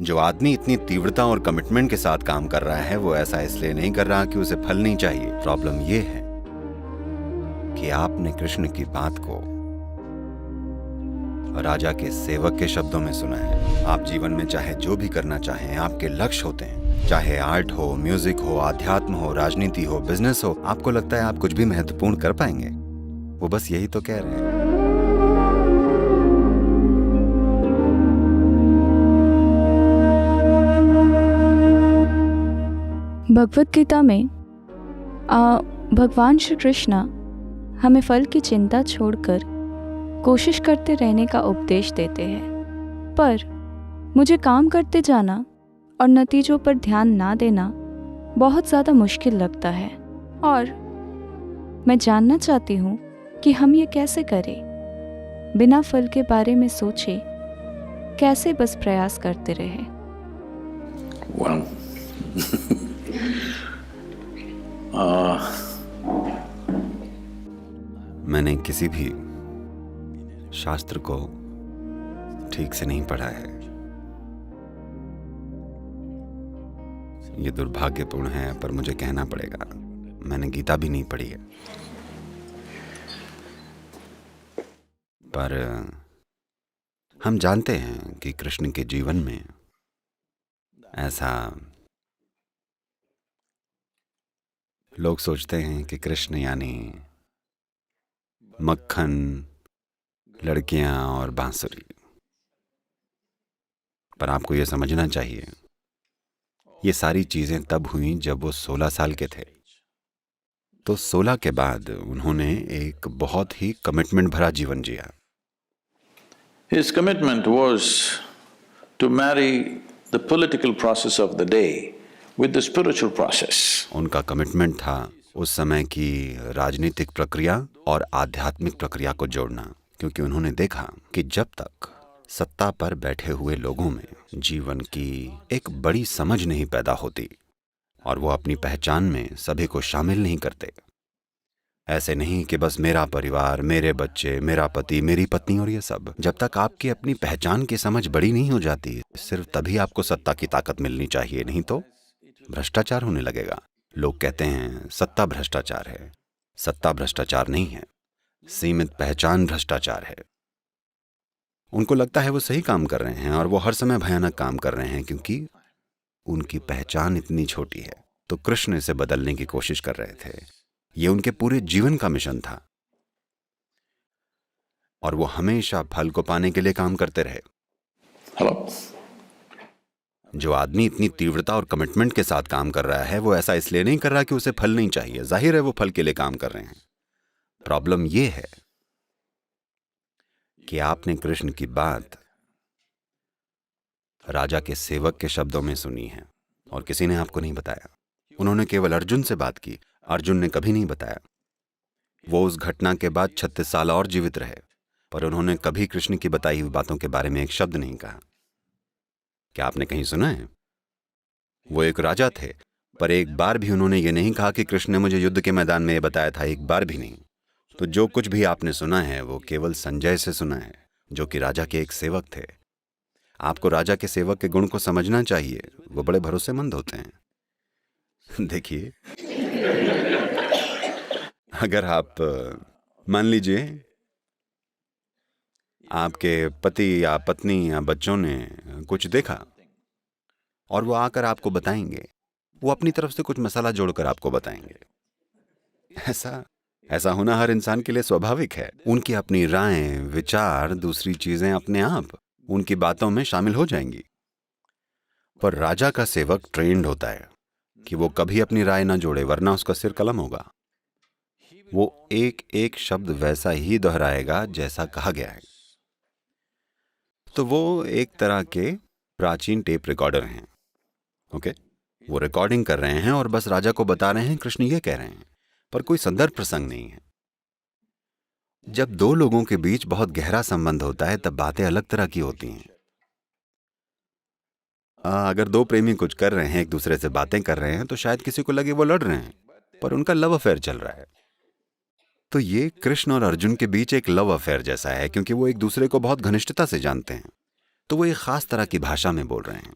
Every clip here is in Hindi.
जो आदमी इतनी तीव्रता और कमिटमेंट के साथ काम कर रहा है वो ऐसा इसलिए नहीं कर रहा कि उसे फल नहीं चाहिए। प्रॉब्लम ये है कि आपने कृष्ण की बात को राजा के सेवक के शब्दों में सुना है। आप जीवन में चाहे जो भी करना चाहें, आपके लक्ष्य होते हैं, चाहे आर्ट हो, म्यूजिक हो, आध्यात्म हो, राजनीति हो, बिजनेस हो। आपको लगता है आप कुछ भी महत्वपूर्ण कर पाएंगे। वो बस यही तो कह रहे हैं। भगवत गीता में भगवान श्री कृष्ण हमें फल की चिंता छोड़कर कोशिश करते रहने का उपदेश देते हैं, पर मुझे काम करते जाना और नतीजों पर ध्यान ना देना बहुत ज़्यादा मुश्किल लगता है। और मैं जानना चाहती हूँ कि हम ये कैसे करें, बिना फल के बारे में सोचे कैसे बस प्रयास करते रहें। मैंने किसी भी शास्त्र को ठीक से नहीं पढ़ा है। ये दुर्भाग्यपूर्ण है, पर मुझे कहना पड़ेगा, मैंने गीता भी नहीं पढ़ी है। पर हम जानते हैं कि कृष्ण के जीवन में ऐसा लोग सोचते हैं कि कृष्ण यानी मक्खन, लड़कियां और बांसुरी। पर आपको यह समझना चाहिए, ये सारी चीजें तब हुई जब वो 16 साल के थे। तो 16 के बाद उन्होंने एक बहुत ही कमिटमेंट भरा जीवन जिया। His commitment was to marry the political process of the day with the spiritual process. उनका कमिटमेंट था उस समय की राजनीतिक प्रक्रिया और आध्यात्मिक प्रक्रिया को जोड़ना, क्योंकि उन्होंने देखा कि जब तक सत्ता पर बैठे हुए लोगों में जीवन की एक बड़ी समझ नहीं पैदा होती और वो अपनी पहचान में सभी को शामिल नहीं करते, ऐसे नहीं कि बस मेरा परिवार, मेरे बच्चे, मेरा पति, मेरी पत्नी और ये सब, जब तक आपकी अपनी पहचान की समझ बड़ी नहीं हो जाती, सिर्फ तभी आपको सत्ता की ताकत मिलनी चाहिए, नहीं तो भ्रष्टाचार होने लगेगा। लोग कहते हैं सत्ता भ्रष्टाचार है। सत्ता भ्रष्टाचार नहीं है, सीमित पहचान भ्रष्टाचार है। उनको लगता है वो सही काम कर रहे हैं और वो हर समय भयानक काम कर रहे हैं, क्योंकि उनकी पहचान इतनी छोटी है। तो कृष्ण इसे बदलने की कोशिश कर रहे थे। ये उनके पूरे जीवन का मिशन था और वो हमेशा फल को पाने के लिए काम करते रहे। Hello? जो आदमी इतनी तीव्रता और कमिटमेंट के साथ काम कर रहा है वो ऐसा इसलिए नहीं कर रहा कि उसे फल नहीं चाहिए। जाहिर है वो फल के लिए काम कर रहे हैं। प्रॉब्लम ये है कि आपने कृष्ण की बात राजा के सेवक के शब्दों में सुनी है और किसी ने आपको नहीं बताया। उन्होंने केवल अर्जुन से बात की, अर्जुन ने कभी नहीं बताया। वो उस घटना के बाद 36 साल और जीवित रहे, पर उन्होंने कभी कृष्ण की बताई हुई बातों के बारे में एक शब्द नहीं कहा। क्या आपने कहीं सुना है? वो एक राजा थे, पर एक बार भी उन्होंने ये नहीं कहा कि कृष्ण ने मुझे युद्ध के मैदान में ये बताया था, एक बार भी नहीं। तो जो कुछ भी आपने सुना है वो केवल संजय से सुना है, जो कि राजा के एक सेवक थे। आपको राजा के सेवक के गुण को समझना चाहिए, वो बड़े भरोसेमंद होते हैं। देखिए, अगर आप मान लीजिए आपके पति या पत्नी या बच्चों ने कुछ देखा और वो आकर आपको बताएंगे, वो अपनी तरफ से कुछ मसाला जोड़कर आपको बताएंगे। ऐसा होना हर इंसान के लिए स्वाभाविक है। उनकी अपनी राय, विचार, दूसरी चीजें अपने आप उनकी बातों में शामिल हो जाएंगी। पर राजा का सेवक ट्रेंड होता है कि वो कभी अपनी राय ना जोड़े, वरना उसका सिर कलम होगा। वो एक एक शब्द वैसा ही दोहराएगा जैसा कहा गया है। तो वो एक तरह के प्राचीन टेप रिकॉर्डर हैं। ओके, वो रिकॉर्डिंग कर रहे हैं और बस राजा को बता रहे हैं कृष्ण ये कह रहे हैं, पर कोई संदर्भ प्रसंग नहीं है। जब दो लोगों के बीच बहुत गहरा संबंध होता है तब बातें अलग तरह की होती हैं। अगर दो प्रेमी कुछ कर रहे हैं, एक दूसरे से बातें कर रहे हैं, तो शायद किसी को लगे वो लड़ रहे हैं, पर उनका लव अफेयर चल रहा है। तो ये कृष्ण और अर्जुन के बीच एक लव अफेयर जैसा है, क्योंकि वो एक दूसरे को बहुत घनिष्ठता से जानते हैं। तो वो एक खास तरह की भाषा में बोल रहे हैं।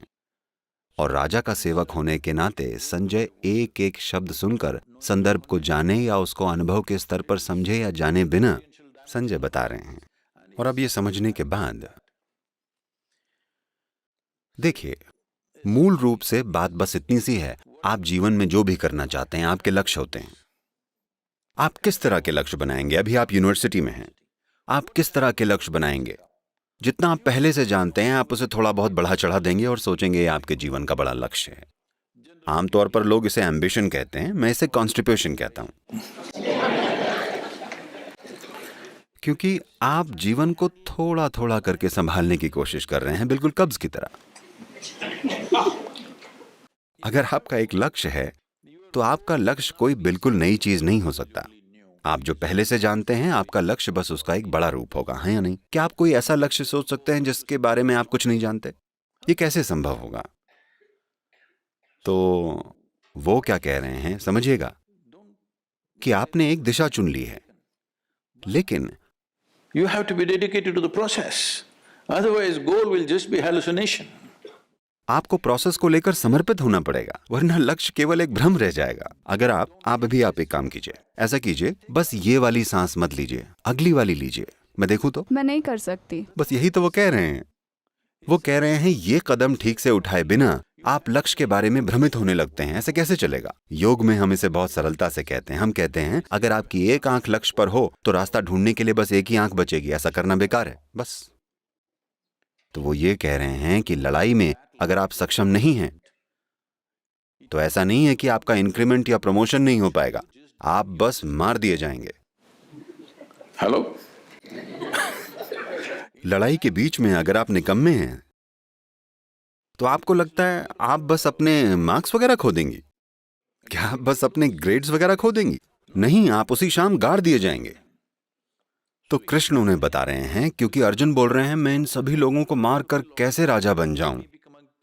और राजा का सेवक होने के नाते संजय एक एक शब्द सुनकर संदर्भ को जाने या उसको अनुभव के स्तर पर समझे या जाने बिना संजय बता रहे हैं। और अब ये समझने के बाद देखिए, मूल रूप से बात बस इतनी सी है, आप जीवन में जो भी करना चाहते हैं आपके लक्ष्य होते हैं। आप किस तरह के लक्ष्य बनाएंगे? अभी आप यूनिवर्सिटी में हैं, आप किस तरह के लक्ष्य बनाएंगे? जितना आप पहले से जानते हैं आप उसे थोड़ा बहुत बढ़ा चढ़ा देंगे और सोचेंगे ये आपके जीवन का बड़ा लक्ष्य है। आमतौर पर लोग इसे एम्बिशन कहते हैं, मैं इसे कॉन्स्टिपेशन कहता हूं, क्योंकि आप जीवन को थोड़ा थोड़ा करके संभालने की कोशिश कर रहे हैं, बिल्कुल कब्ज की तरह। अगर आपका एक लक्ष्य है तो आपका लक्ष्य कोई बिल्कुल नई चीज नहीं हो सकता। आप जो पहले से जानते हैं आपका लक्ष्य बस उसका एक बड़ा रूप होगा, है या नहीं? क्या आप कोई ऐसा लक्ष्य सोच सकते हैं जिसके बारे में आप कुछ नहीं जानते? ये कैसे संभव होगा? तो वो क्या कह रहे हैं समझिएगा कि आपने एक दिशा चुन ली है, लेकिन You have to be dedicated to the process. Otherwise, goal will just be hallucination. आपको प्रोसेस को लेकर समर्पित होना पड़ेगा, वरना लक्ष्य केवल एक भ्रम रह जाएगा। अगर आप एक काम कीजिए, ऐसा कीजिए, बस ये वाली सांस मत लीजिए, अगली वाली लीजिए। मैं देखूं तो? मैं नहीं कर सकती। बस यही तो वो कह रहे हैं। वो कह रहे हैं ये कदम ठीक से उठाए बिना आप लक्ष्य के बारे में भ्रमित होने लगते हैं। ऐसे कैसे चलेगा? योग में हम इसे बहुत सरलता से कहते हैं। हम कहते हैं अगर आपकी एक आंख लक्ष्य पर हो तो रास्ता ढूंढने के लिए बस एक ही आंख बचेगी। ऐसा करना बेकार है, बस। तो वो ये कह रहे हैं कि लड़ाई में अगर आप सक्षम नहीं हैं तो ऐसा नहीं है कि आपका इंक्रीमेंट या प्रमोशन नहीं हो पाएगा, आप बस मार दिए जाएंगे। Hello? लड़ाई के बीच में अगर आप निकम्मे हैं तो आपको लगता है आप बस अपने मार्क्स वगैरह खो देंगी? क्या आप बस अपने ग्रेड्स वगैरह खो देंगी? नहीं, आप उसी शाम गाड़ दिए जाएंगे। तो कृष्ण उन्हें बता रहे हैं, क्योंकि अर्जुन बोल रहे हैं मैं इन सभी लोगों को मार कर कैसे राजा बन जाऊं।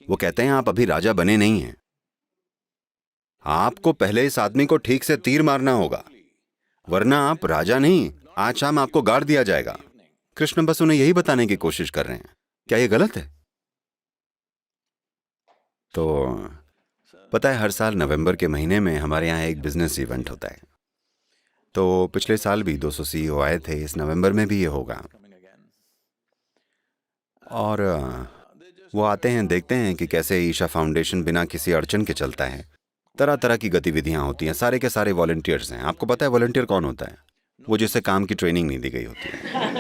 वो कहते हैं आप अभी राजा बने नहीं हैं, आपको पहले इस आदमी को ठीक से तीर मारना होगा, वरना आप राजा नहीं, आज शाम आपको गाड़ दिया जाएगा। कृष्ण बस उन्हें यही बताने की कोशिश कर रहे हैं। क्या ये गलत है? तो पता है, हर साल नवंबर के महीने में हमारे यहाँ एक बिजनेस इवेंट होता है। तो पिछले साल भी 200 CEO आए थे, इस नवंबर में भी ये होगा। और वो आते हैं, देखते हैं कि कैसे ईशा फाउंडेशन बिना किसी अड़चन के चलता है। तरह तरह की गतिविधियां होती हैं, सारे के सारे वॉलंटियर्स हैं। आपको पता है वॉलंटियर कौन होता है? वो जिसे काम की ट्रेनिंग नहीं दी गई होती है।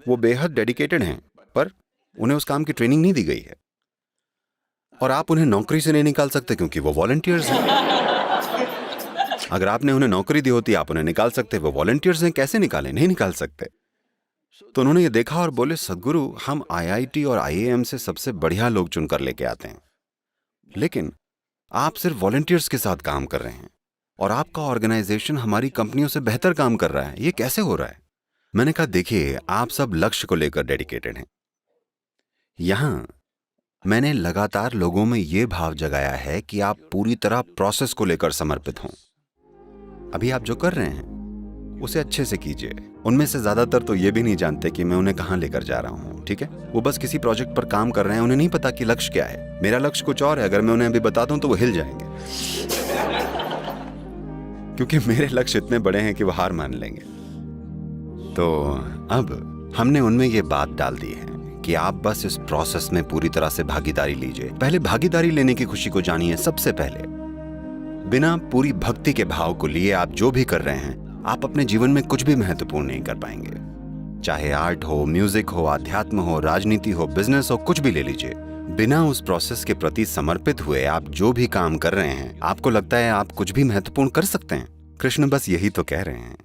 वो बेहद डेडिकेटेड हैं, पर उन्हें उस काम की ट्रेनिंग नहीं दी गई है। और आप उन्हें नौकरी से नहीं निकाल सकते क्योंकि वो वॉलंटियर्स हैं। अगर आपने उन्हें नौकरी दी होती आप उन्हें निकाल सकते, वो वॉलंटियर्स हैं, कैसे निकालें? नहीं निकाल सकते। तो उन्होंने ये देखा और बोले सद्गुरु, हम IIT और IAM से सबसे बढ़िया लोग चुनकर लेके आते हैं, लेकिन आप सिर्फ वॉलंटियर्स के साथ काम कर रहे हैं और आपका ऑर्गेनाइजेशन हमारी कंपनियों से बेहतर काम कर रहा है, ये कैसे हो रहा है? मैंने कहा देखिए, आप सब लक्ष्य को लेकर डेडिकेटेड हैं। यहां मैंने लगातार लोगों में ये भाव जगाया है कि आप पूरी तरह प्रोसेस को लेकर समर्पित हों। अभी आप जो कर रहे हैं उसे अच्छे से कीजिए। उनमें से ज्यादातर तो ये भी नहीं जानते कि मैं उन्हें कहां लेकर जा रहा हूं, ठीक है? वो बस किसी प्रोजेक्ट पर काम कर रहे हैं, उन्हें नहीं पता कि लक्ष्य क्या है। मेरा लक्ष्य कुछ और है, अगर मैं उन्हें अभी बता दूं तो वो हिल जाएंगे क्योंकि मेरे लक्ष्य इतने बड़े हैं कि वो हार मान लेंगे। तो अब हमने उनमें ये बात डाल दी है कि आप बस इस प्रोसेस में पूरी तरह से भागीदारी लीजिए। पहले भागीदारी लेने की खुशी को जानिए सबसे पहले। बिना पूरी भक्ति के भाव को लिए आप जो भी कर रहे हैं, आप अपने जीवन में कुछ भी महत्वपूर्ण नहीं कर पाएंगे। चाहे आर्ट हो, म्यूजिक हो, आध्यात्म हो, राजनीति हो, बिजनेस हो, कुछ भी ले लीजिए। बिना उस प्रोसेस के प्रति समर्पित हुए आप जो भी काम कर रहे हैं, आपको लगता है आप कुछ भी महत्वपूर्ण कर सकते हैं? कृष्ण बस यही तो कह रहे हैं।